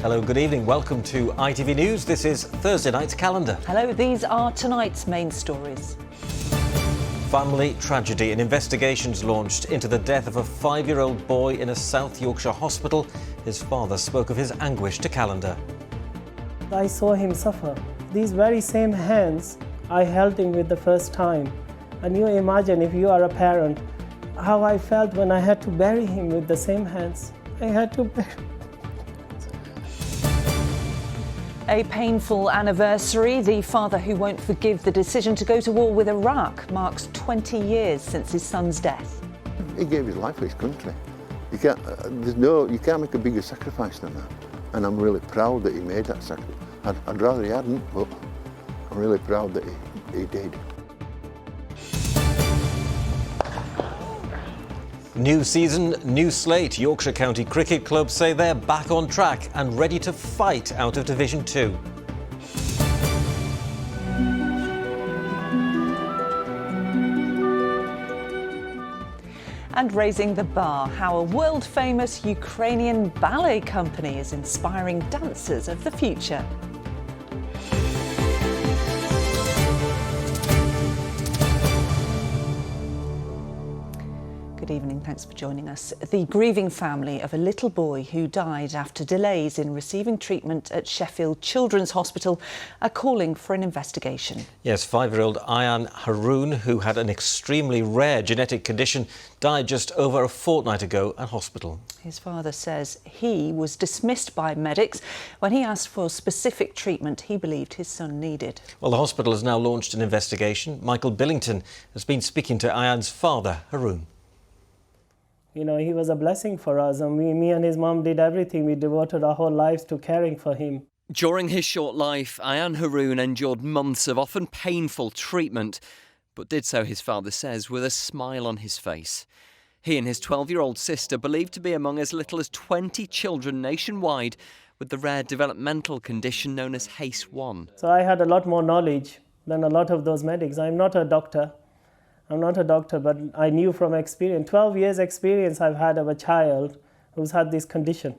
Hello, good evening. Welcome to ITV News. This is Thursday night's calendar. Hello, these are tonight's main stories. Family tragedy. An investigation's launched into the death of a 5-year-old boy in a South Yorkshire hospital. His father spoke of his anguish to Calendar. I saw him suffer. These very same hands, I held him with the first time. And you imagine, if you are a parent, how I felt when I had to bury him with the same hands. I had to bury. A painful anniversary. The father who won't forgive the decision to go to war with Iraq marks 20 years since his son's death. He gave his life for his country. You can't make a bigger sacrifice than that. And I'm really proud that he made that sacrifice. I'd rather he hadn't, but I'm really proud that he did. New season, new slate. Yorkshire County Cricket Club say they're back on track and ready to fight out of Division 2. And raising the bar, how a world-famous Ukrainian ballet company is inspiring dancers of the future. Good evening, thanks for joining us. The grieving family of a little boy who died after delays in receiving treatment at Sheffield Children's Hospital are calling for an investigation. Yes, 5-year-old Ayan Haroon, who had an extremely rare genetic condition, died just over a fortnight ago at hospital. His father says he was dismissed by medics when he asked for specific treatment he believed his son needed. Well, the hospital has now launched an investigation. Michael Billington has been speaking to Ayan's father, Haroon. You know, he was a blessing for us, and me and his mom did everything. We devoted our whole lives to caring for him. During his short life, Ayan Haroon endured months of often painful treatment, but did so, his father says, with a smile on his face. He and his 12-year-old sister believed to be among as little as 20 children nationwide with the rare developmental condition known as HACE-1. So I had a lot more knowledge than a lot of those medics. I'm not a doctor, but I knew from experience, 12 years experience I've had of a child who's had this condition.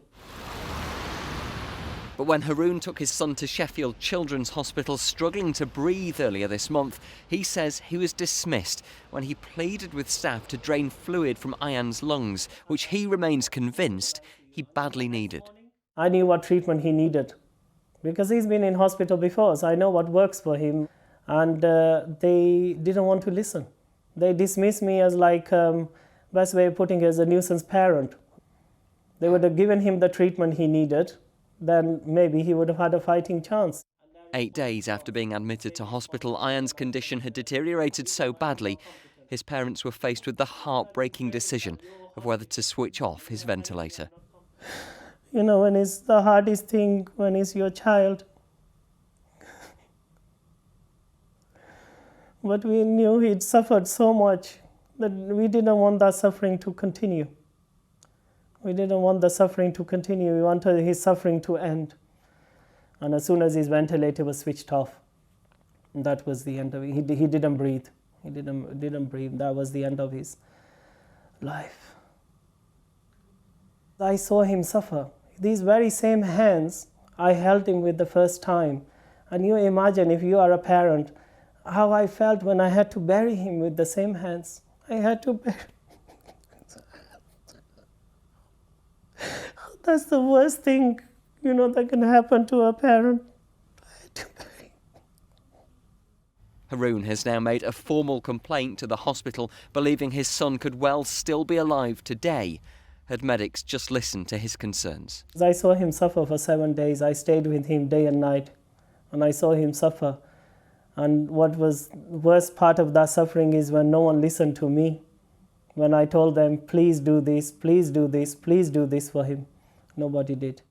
But when Haroon took his son to Sheffield Children's Hospital struggling to breathe earlier this month, he says he was dismissed when he pleaded with staff to drain fluid from Ayan's lungs, which he remains convinced he badly needed. I knew what treatment he needed because he's been in hospital before, so I know what works for him. And they didn't want to listen. They dismissed me as best way of putting it, as a nuisance parent. They would have given him the treatment he needed, then maybe he would have had a fighting chance. 8 days after being admitted to hospital, Ayan's condition had deteriorated so badly, his parents were faced with the heartbreaking decision of whether to switch off his ventilator. You know, when it's the hardest thing, when it's your child. But we knew he'd suffered so much that we didn't want that suffering to continue. We didn't want the suffering to continue. We wanted his suffering to end. And as soon as his ventilator was switched off, that was the end of it. He didn't breathe. He didn't breathe. That was the end of his life. I saw him suffer. These very same hands, I held him with the first time. And you imagine, if you are a parent, how I felt when I had to bury him with the same hands. I had to bury. That's the worst thing, you know, that can happen to a parent. I had to bury him. Haroon has now made a formal complaint to the hospital, believing his son could well still be alive today, had medics just listened to his concerns. I saw him suffer for 7 days. I stayed with him day and night, and I saw him suffer. And what was the worst part of that suffering is when no one listened to me. When I told them, please do this, please do this, please do this for him. Nobody did.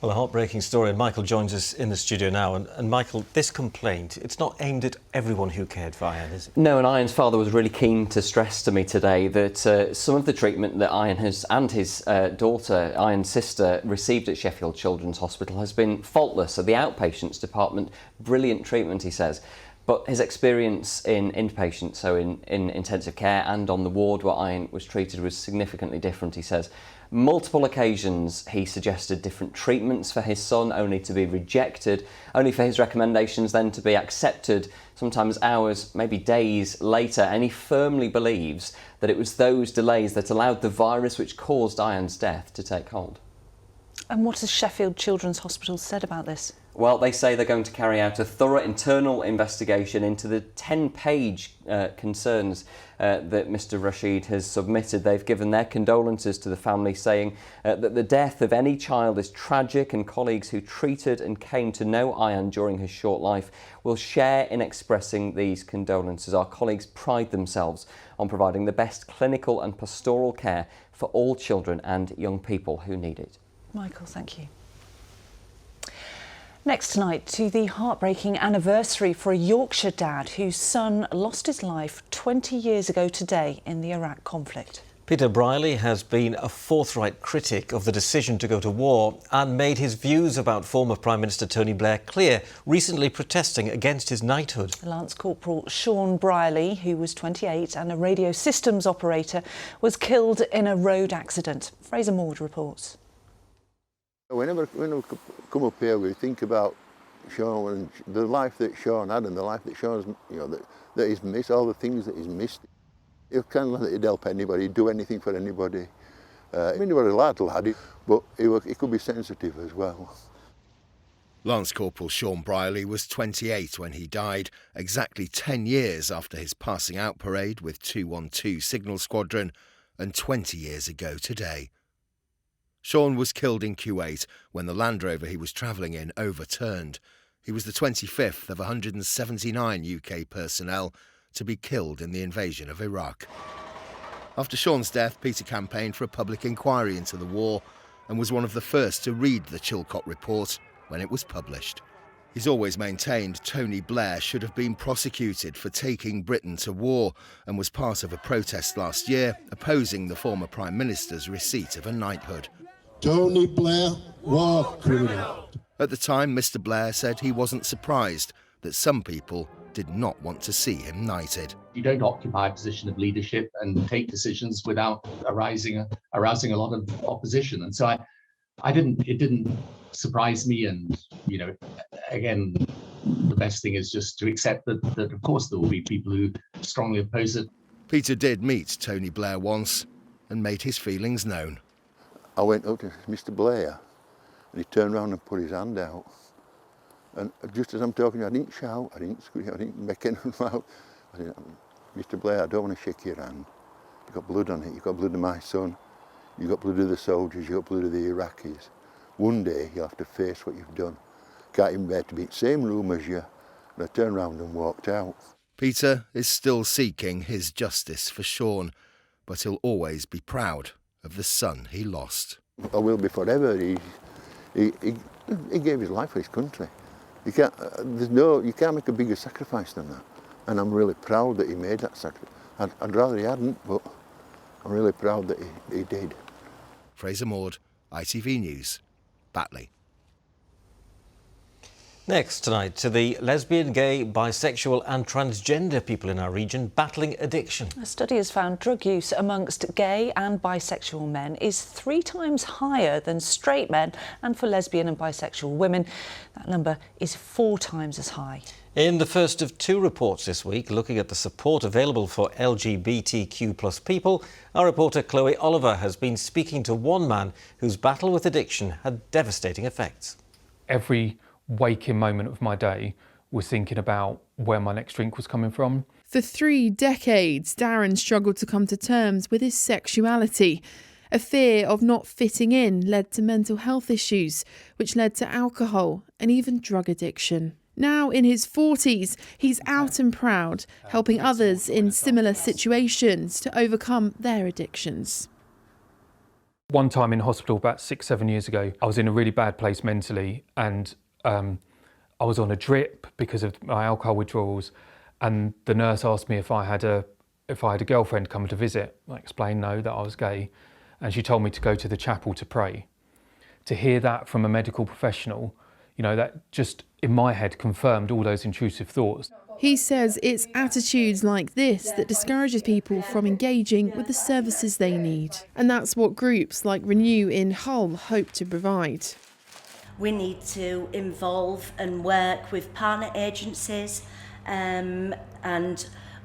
Well, a heartbreaking story, and Michael joins us in the studio now. And Michael, this complaint, it's not aimed at everyone who cared for Ayan, is it? No, and Ayan's father was really keen to stress to me today that some of the treatment that Ayan and his daughter, Ayan's sister, received at Sheffield Children's Hospital has been faultless. At the outpatients department, brilliant treatment, he says. But his experience in inpatient, so in intensive care and on the ward where Ayan was treated, was significantly different, he says. Multiple occasions he suggested different treatments for his son, only to be rejected, only for his recommendations then to be accepted sometimes hours, maybe days later, and he firmly believes that it was those delays that allowed the virus which caused Ian's death to take hold. And what has Sheffield Children's Hospital said about this? Well, they say they're going to carry out a thorough internal investigation into the 10-page concerns that Mr Rashid has submitted. They've given their condolences to the family, saying that the death of any child is tragic, and colleagues who treated and came to know Ian during his short life will share in expressing these condolences. Our colleagues pride themselves on providing the best clinical and pastoral care for all children and young people who need it. Michael, thank you. Next tonight, to the heartbreaking anniversary for a Yorkshire dad whose son lost his life 20 years ago today in the Iraq conflict. Peter Briley has been a forthright critic of the decision to go to war and made his views about former Prime Minister Tony Blair clear, recently protesting against his knighthood. Lance Corporal Sean Briley, who was 28 and a radio systems operator, was killed in a road accident. Fraser Maud reports. Whenever we come up here, we think about Sean and the life that Sean had and the life that Sean's, that he's missed, all the things that he's missed. He kind of he'd help anybody, he'd do anything for anybody. He was a lad, but he could be sensitive as well. Lance Corporal Sean Briley was 28 when he died, exactly 10 years after his passing out parade with 212 Signal Squadron, and 20 years ago today. Sean was killed in Kuwait when the Land Rover he was travelling in overturned. He was the 25th of 179 UK personnel to be killed in the invasion of Iraq. After Sean's death, Peter campaigned for a public inquiry into the war and was one of the first to read the Chilcot report when it was published. He's always maintained Tony Blair should have been prosecuted for taking Britain to war and was part of a protest last year opposing the former Prime Minister's receipt of a knighthood. Tony Blair, war criminal. At the time, Mr Blair said he wasn't surprised that some people did not want to see him knighted. You don't occupy a position of leadership and take decisions without arousing a lot of opposition. And so it didn't surprise me. And, again, the best thing is just to accept that of course there will be people who strongly oppose it. Peter did meet Tony Blair once and made his feelings known. I went up to Mr Blair and he turned around and put his hand out. And just as I'm talking, I didn't shout, I didn't scream, I didn't make anything loud. I said, Mr Blair, I don't want to shake your hand. You've got blood on it, you've got blood of my son, you've got blood of the soldiers, you've got blood of the Iraqis. One day you'll have to face what you've done. Can't even bear to be in the same room as you. And I turned around and walked out. Peter is still seeking his justice for Sean, but he'll always be proud of the son he lost. I will be forever. He gave his life for his country. You can't make a bigger sacrifice than that. And I'm really proud that he made that sacrifice. I'd rather he hadn't, but I'm really proud that he did. Fraser Maud, ITV News, Batley. Next tonight, to the lesbian, gay, bisexual and transgender people in our region battling addiction. A study has found drug use amongst gay and bisexual men is 3 times higher than straight men, and for lesbian and bisexual women, that number is 4 times as high. In the first of 2 reports this week looking at the support available for LGBTQ+ people, our reporter Chloe Oliver has been speaking to one man whose battle with addiction had devastating effects. Every waking moment of my day was thinking about where my next drink was coming from. For 3 decades, Darren struggled to come to terms with his sexuality. A fear of not fitting in led to mental health issues, which led to alcohol and even drug addiction. Now in his 40s, he's out and proud, helping others in similar situations to overcome their addictions. One time in hospital about 6-7 years ago, I was in a really bad place mentally, and I was on a drip because of my alcohol withdrawals, and the nurse asked me if I had a girlfriend come to visit. I explained no, that I was gay, and she told me to go to the chapel to pray. To hear that from a medical professional, that just in my head confirmed all those intrusive thoughts. He says it's attitudes like this that discourages people from engaging with the services they need. And that's what groups like Renew in Hull hope to provide. We need to involve and work with partner agencies, and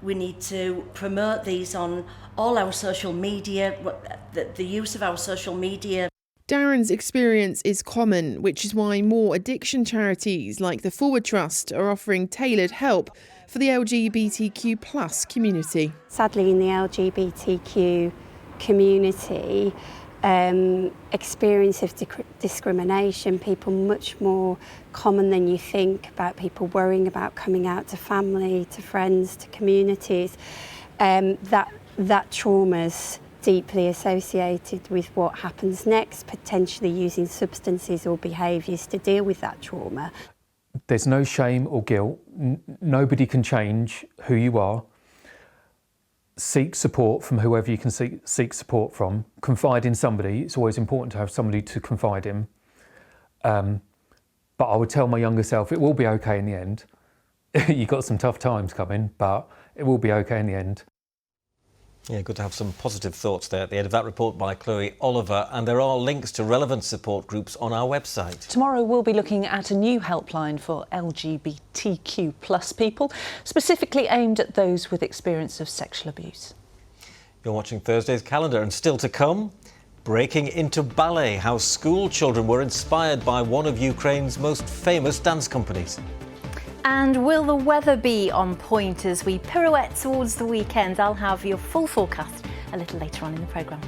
we need to promote these on all our social media, the use of our social media. Darren's experience is common, which is why more addiction charities like the Forward Trust are offering tailored help for the LGBTQ plus community. Sadly, in the LGBTQ community, experience of discrimination, people much more common than you think, about people worrying about coming out to family, to friends, to communities. That trauma's deeply associated with what happens next, potentially using substances or behaviours to deal with that trauma. There's no shame or guilt. Nobody can change who you are. Seek support from whoever you can seek support from. Confide in somebody. It's always important to have somebody to confide in. But I would tell my younger self, it will be okay in the end. You've got some tough times coming, but it will be okay in the end. Yeah, good to have some positive thoughts there at the end of that report by Chloe Oliver. And there are links to relevant support groups on our website. Tomorrow we'll be looking at a new helpline for LGBTQ plus people, specifically aimed at those with experience of sexual abuse. You're watching Thursday's calendar, and still to come, breaking into ballet, how school children were inspired by one of Ukraine's most famous dance companies. And will the weather be on point as we pirouette towards the weekend? I'll have your full forecast a little later on in the programme.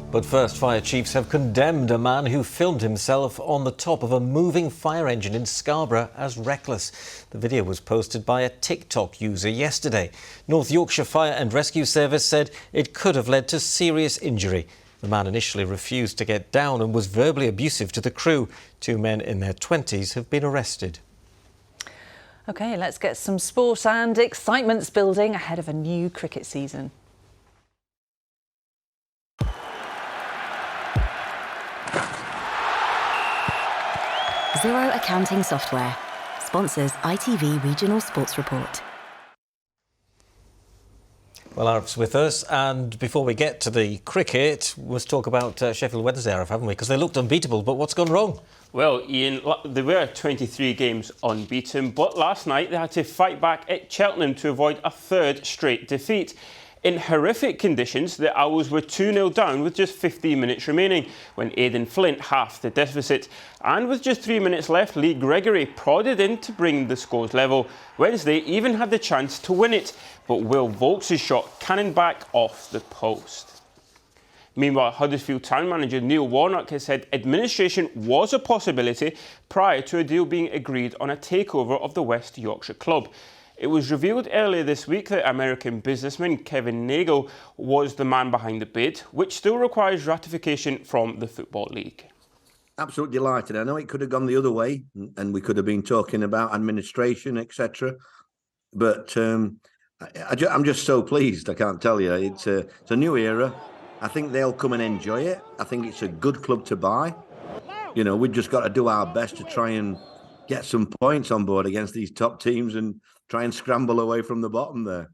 But first, fire chiefs have condemned a man who filmed himself on the top of a moving fire engine in Scarborough as reckless. The video was posted by a TikTok user yesterday. North Yorkshire Fire and Rescue Service said it could have led to serious injury. The man initially refused to get down and was verbally abusive to the crew. 2 men in their 20s have been arrested. OK, let's get some sport and excitement's building ahead of a new cricket season. Zero Accounting Software sponsors ITV Regional Sports Report. Well, Arif's with us, and before we get to the cricket, let's talk about Sheffield Wednesday, Arif, haven't we? Because they looked unbeatable, but what's gone wrong? Well, Ian, they were 23 games unbeaten, but last night they had to fight back at Cheltenham to avoid a third straight defeat. In horrific conditions, the Owls were 2-0 down with just 15 minutes remaining when Aidan Flint halved the deficit. And with just 3 minutes left, Lee Gregory prodded in to bring the scores level. Wednesday even had the chance to win it, but Will Vaulks' shot cannoned back off the post. Meanwhile, Huddersfield Town manager Neil Warnock has said administration was a possibility prior to a deal being agreed on a takeover of the West Yorkshire club. It was revealed earlier this week that American businessman Kevin Nagle was the man behind the bid, which still requires ratification from the Football League. Absolutely delighted. I know it could have gone the other way and we could have been talking about administration, etc. But I'm just so pleased, I can't tell you. It's a new era. I think they'll come and enjoy it. I think it's a good club to buy. You know, we've just got to do our best to try and get some points on board against these top teams and try and scramble away from the bottom there.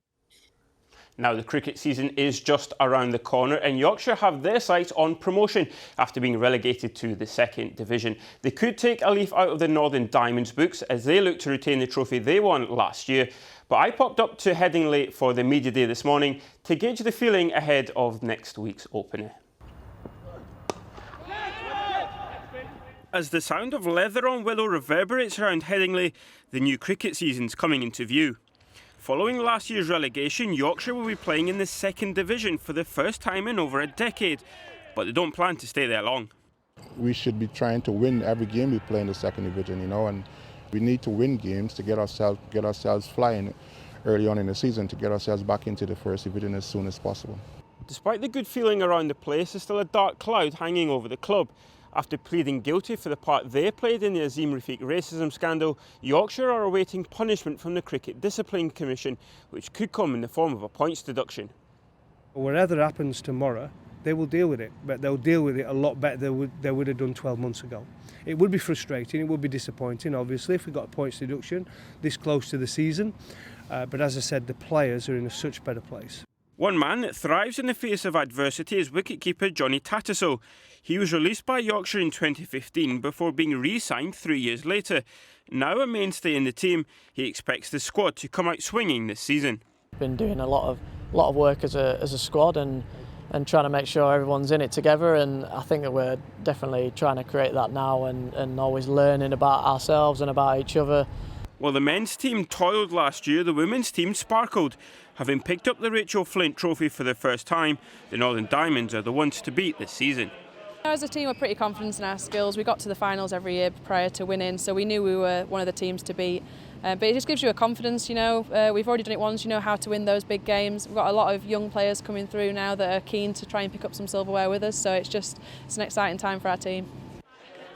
Now the cricket season is just around the corner and Yorkshire have their sights on promotion after being relegated to the second division. They could take a leaf out of the Northern Diamonds books as they look to retain the trophy they won last year. But I popped up to Headingley for the media day this morning to gauge the feeling ahead of next week's opener. As the sound of leather on willow reverberates around Headingley, the new cricket season's coming into view. Following last year's relegation, Yorkshire will be playing in the second division for the first time in over a decade, but they don't plan to stay there long. We should be trying to win every game we play in the second division, you know, and we need to win games to get ourselves flying early on in the season, to get ourselves back into the first division as soon as possible. Despite the good feeling around the place, there's still a dark cloud hanging over the club. After pleading guilty for the part they played in the Azim Rafiq racism scandal, Yorkshire are awaiting punishment from the Cricket Discipline Commission, which could come in the form of a points deduction. Whatever happens tomorrow, they will deal with it, but they'll deal with it a lot better than they would have done 12 months ago. It would be frustrating, it would be disappointing, obviously, if we got a points deduction this close to the season. But as I said, the players are in a such better place. One man that thrives in the face of adversity is wicketkeeper Johnny Tattersall. He was released by Yorkshire in 2015 before being re-signed 3 years later. Now a mainstay in the team, he expects the squad to come out swinging this season. Been doing a lot of work as a squad and trying to make sure everyone's in it together, and I think that we're definitely trying to create that now and always learning about ourselves and about each other. While the men's team toiled last year, the women's team sparkled. Having picked up the Rachel Flint Trophy for the first time, the Northern Diamonds are the ones to beat this season. As a team, we're pretty confident in our skills. We got to the finals every year prior to winning, so we knew we were one of the teams to beat. But it just gives you a confidence, you know. We've already done it once, you know how to win those big games. We've got a lot of young players coming through now that are keen to try and pick up some silverware with us, so it's an exciting time for our team.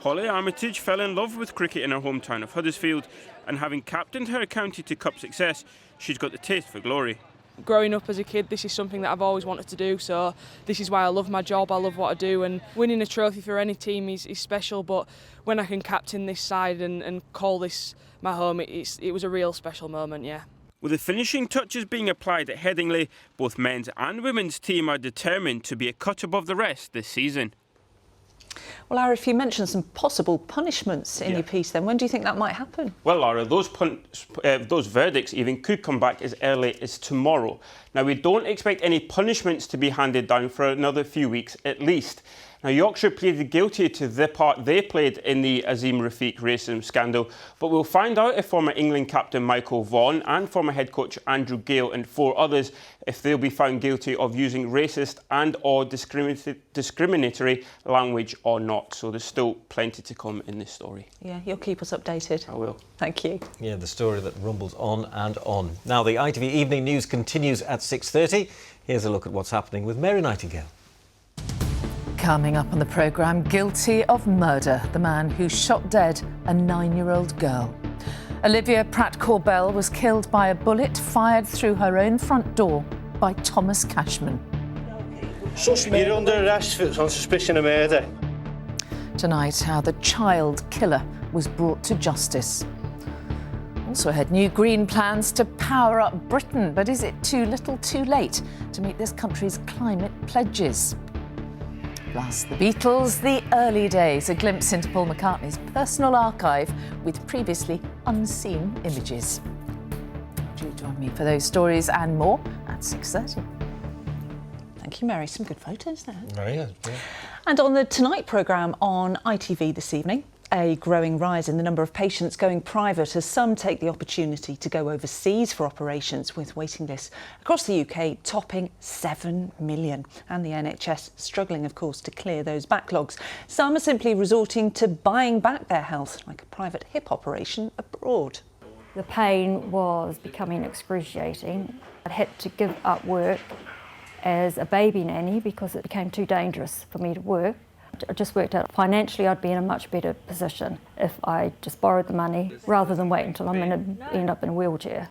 Holly Armitage fell in love with cricket in her hometown of Huddersfield, and having captained her county to cup success, she's got the taste for glory. Growing up as a kid, this is something that I've always wanted to do, so this is why I love my job, I love what I do, and winning a trophy for any team is special, but when I can captain this side and call this my home, it was a real special moment, yeah. With the finishing touches being applied at Headingley, both men's and women's team are determined to be a cut above the rest this season. Well, Arif, you mentioned some possible punishments in your piece then. When do you think that might happen? Well, Laura, those verdicts even could come back as early as tomorrow. Now, we don't expect any punishments to be handed down for another few weeks at least. Now, Yorkshire pleaded guilty to the part they played in the Azim Rafiq racism scandal, but we'll find out if former England captain Michael Vaughan and former head coach Andrew Gale and 4 others, if they'll be found guilty of using racist and or discriminatory language or not. So there's still plenty to come in this story. Yeah, you'll keep us updated. I will. Thank you. Yeah, the story that rumbles on and on. Now, the ITV Evening News continues at 6:30. Here's a look at what's happening with Mary Nightingale. Coming up on the programme, guilty of murder, the man who shot dead a 9-year-old girl. Olivia Pratt-Corbell was killed by a bullet fired through her own front door by Thomas Cashman. You're under arrest on suspicion of murder. Tonight, how the child killer was brought to justice. Also ahead, new Green plans to power up Britain, but is it too little too late to meet this country's climate pledges? Plus, the Beatles, the early days, a glimpse into Paul McCartney's personal archive with previously unseen images. Do join me for those stories and more at 6:30. Thank you, Mary. Some good photos there. Very good. Yeah. And on the Tonight programme on ITV this evening, a growing rise in the number of patients going private as some take the opportunity to go overseas for operations, with waiting lists across the UK topping 7 million. And the NHS struggling, of course, to clear those backlogs. Some are simply resorting to buying back their health, like a private hip operation abroad. The pain was becoming excruciating. I had to give up work as a baby nanny because it became too dangerous for me to work. I just worked out financially I'd be in a much better position if I just borrowed the money rather than wait until I'm going to end up in a wheelchair.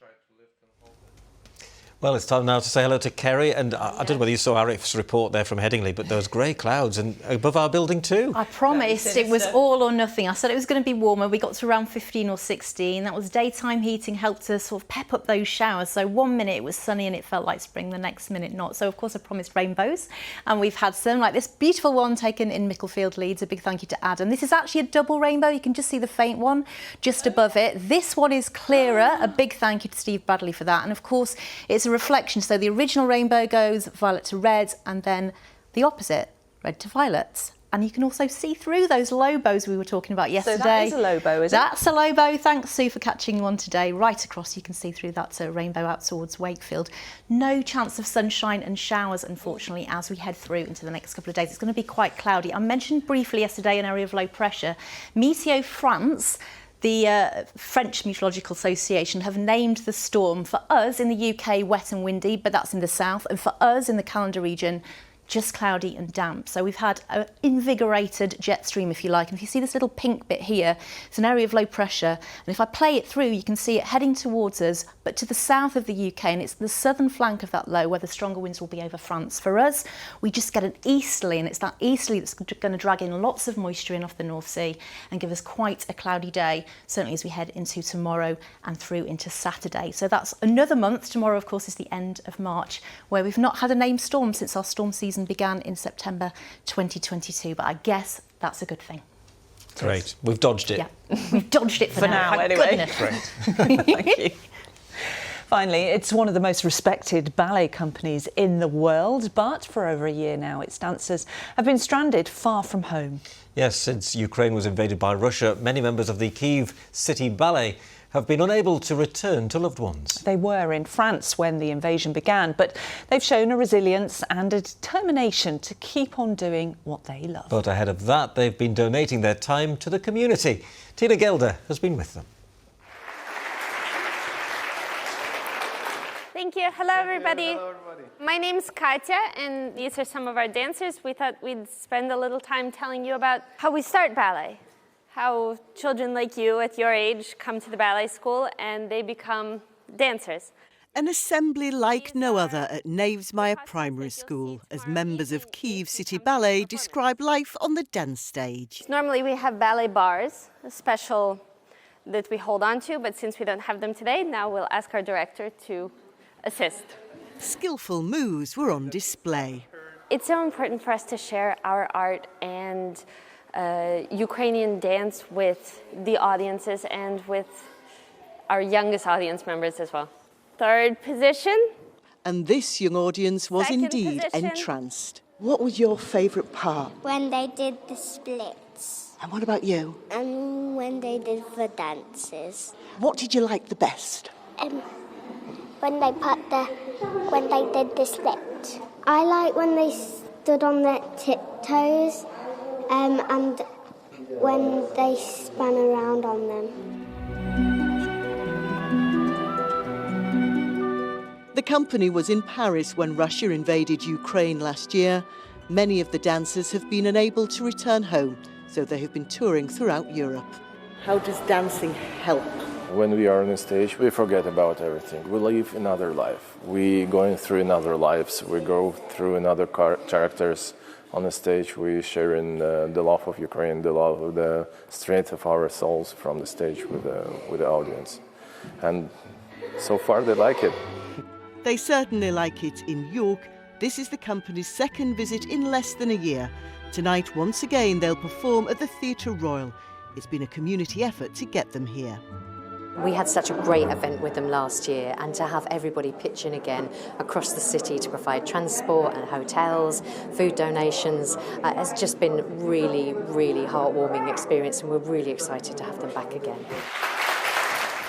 Well, it's time now to say hello to Kerry, and I don't know whether you saw Arif's report there from Headingley, but those grey clouds and above our building too. I promised it was all or nothing. I said it was going to be warmer. We got to around 15 or 16. That was daytime heating, helped to sort of pep up those showers. So 1 minute it was sunny and it felt like spring, the next minute not. So of course I promised rainbows, and we've had some, like this beautiful one taken in Micklefield, Leeds. A big thank you to Adam. This is actually a double rainbow. You can just see the faint one just above it. This one is clearer. A big thank you to Steve Bradley for that. And of course it's a reflection. So the original rainbow goes violet to red, and then the opposite, red to violet. And you can also see through those lobos we were talking about yesterday. So that is a lobo, is it? That's a lobo. Thanks, Sue, for catching one today. Right across, you can see through that rainbow out towards Wakefield. No chance of sunshine and showers, unfortunately, as we head through into the next couple of days. It's going to be quite cloudy. I mentioned briefly yesterday an area of low pressure. Meteo France, the French Meteorological Association, have named the storm for us in the UK wet and windy, but that's in the south, and for us in the Calendar region, just cloudy and damp. So we've had an invigorated jet stream, if you like. And if you see this little pink bit here, it's an area of low pressure. And if I play it through, you can see it heading towards us, but to the south of the UK. And it's the southern flank of that low where the stronger winds will be over France. For us, we just get an easterly, and it's that easterly that's going to drag in lots of moisture in off the North Sea and give us quite a cloudy day, certainly as we head into tomorrow and through into Saturday. So that's another month. Tomorrow, of course, is the end of March, where we've not had a named storm since our storm season began in September 2022, but I guess that's a good thing. Great. we've dodged it. Yeah, we've dodged it for now, anyway. Thank you. Finally, it's one of the most respected ballet companies in the world, but for over a year now, its dancers have been stranded far from home. Yes, since Ukraine was invaded by Russia, many members of the Kyiv City Ballet have been unable to return to loved ones. They were in France when the invasion began, but they've shown a resilience and a determination to keep on doing what they love. But ahead of that, they've been donating their time to the community. Tina Gelder has been with them. Thank you. Hello, everybody. Hello, everybody. My name's Katya, and these are some of our dancers. We thought we'd spend a little time telling you about how we start ballet, how children like you at your age come to the ballet school and they become dancers. An assembly like no other at Knavesmire Primary School, as members of Kyiv City Ballet describe life on the dance stage. Normally we have ballet bars, a special that we hold on to, but since we don't have them today, now we'll ask our director to assist. Skillful moves were on display. It's so important for us to share our art and Ukrainian dance with the audiences and with our youngest audience members as well. Third position. And this young audience was Second indeed position. entranced. What was your favourite part? When they did the splits. And what about you? And when they did the dances. What did you like the best? When they did the split. I like when they stood on their tiptoes and when they spun around on them. The company was in Paris when Russia invaded Ukraine last year. Many of the dancers have been unable to return home, so they have been touring throughout Europe. How does dancing help? When we are on the stage, we forget about everything. We live another life. We going through another lives. We go through another characters on the stage. We share in the love of Ukraine, the love of the strength of our souls from the stage with the audience. And so far they like it. They certainly like it in York. This is the company's second visit in less than a year. Tonight, once again, they'll perform at the Theatre Royal. It's been a community effort to get them here. We had such a great event with them last year, and to have everybody pitch in again across the city to provide transport and hotels, food donations, has just been really, really heartwarming experience, and we're really excited to have them back again.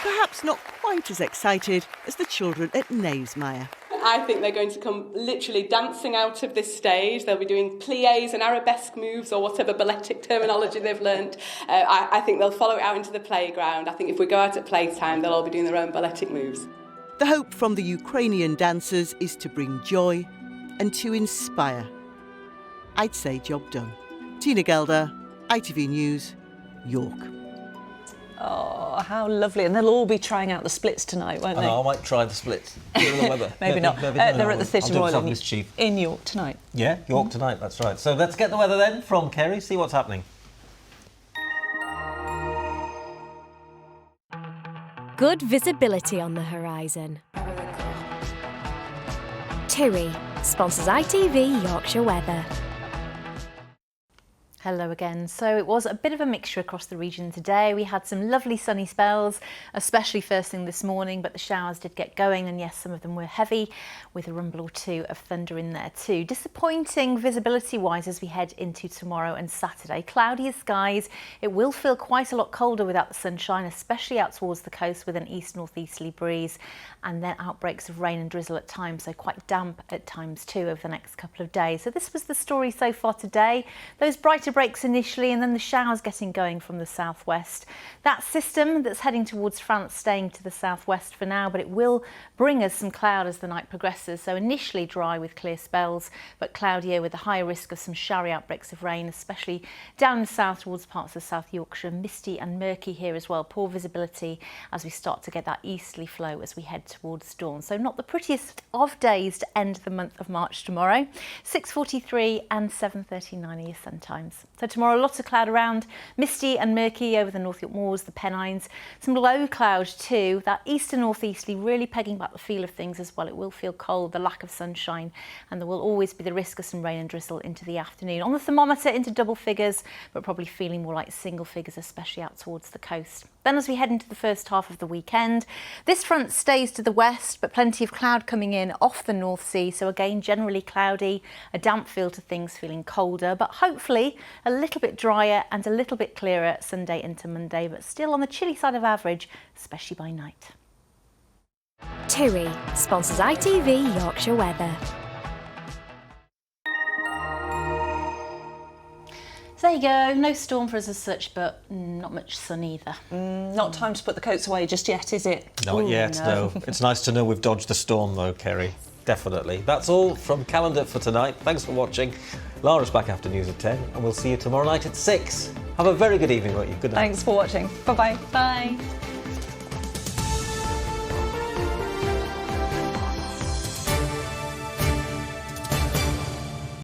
Perhaps not quite as excited as the children at Knavesmire. I think they're going to come literally dancing out of this stage. They'll be doing pliés and arabesque moves or whatever balletic terminology they've learnt. I think they'll follow it out into the playground. I think if we go out at playtime, they'll all be doing their own balletic moves. The hope from the Ukrainian dancers is to bring joy and to inspire. I'd say job done. Tina Gelder, ITV News, York. Oh, how lovely. And they'll all be trying out the splits tonight, won't they? I might try the splits. Given the weather. Maybe not. They're at the Theatre Royal in York tonight. Yeah, York tonight, that's right. So let's get the weather then from Kerry, see what's happening. Good visibility on the horizon. TUI sponsors ITV Yorkshire Weather. Hello again. So it was a bit of a mixture across the region today. We had some lovely sunny spells, especially first thing this morning, but the showers did get going, and yes, some of them were heavy with a rumble or two of thunder in there too. Disappointing visibility-wise as we head into tomorrow and Saturday. Cloudier skies. It will feel quite a lot colder without the sunshine, especially out towards the coast with an east-northeasterly breeze, and then outbreaks of rain and drizzle at times, so quite damp at times too over the next couple of days. So this was the story so far today. Those brighter breaks initially and then the showers getting going from the southwest. That system that's heading towards France staying to the southwest for now, but it will bring us some cloud as the night progresses. So initially dry with clear spells, but cloudier with a higher risk of some showery outbreaks of rain, especially down south towards parts of South Yorkshire. Misty and murky here as well. Poor visibility as we start to get that easterly flow as we head towards dawn. So not the prettiest of days to end the month of March tomorrow. 6:43 and 7:39 are your sun times. So tomorrow, lots of cloud around, misty and murky over the North York Moors, the Pennines, some low cloud too. That east and northeasterly really pegging back the feel of things as well. It will feel cold, the lack of sunshine, and there will always be the risk of some rain and drizzle into the afternoon. On the thermometer into double figures, but probably feeling more like single figures, especially out towards the coast. Then as we head into the first half of the weekend, this front stays to the west, but plenty of cloud coming in off the North Sea. So again, generally cloudy, a damp feel to things, feeling colder, but hopefully a little bit drier and a little bit clearer Sunday into Monday, but still on the chilly side of average, especially by night. TUI sponsors ITV Yorkshire Weather. So there you go, no storm for us as such, but not much sun either. Not time to put the coats away just yet, is it? Not yet, no. It's nice to know we've dodged the storm though, Kerry. Definitely. That's all from Calendar for tonight. Thanks for watching. Lara's back after news at 10, and we'll see you tomorrow night at 6. Have a very good evening, won't you? Good night. Thanks for watching. Bye-bye. Bye.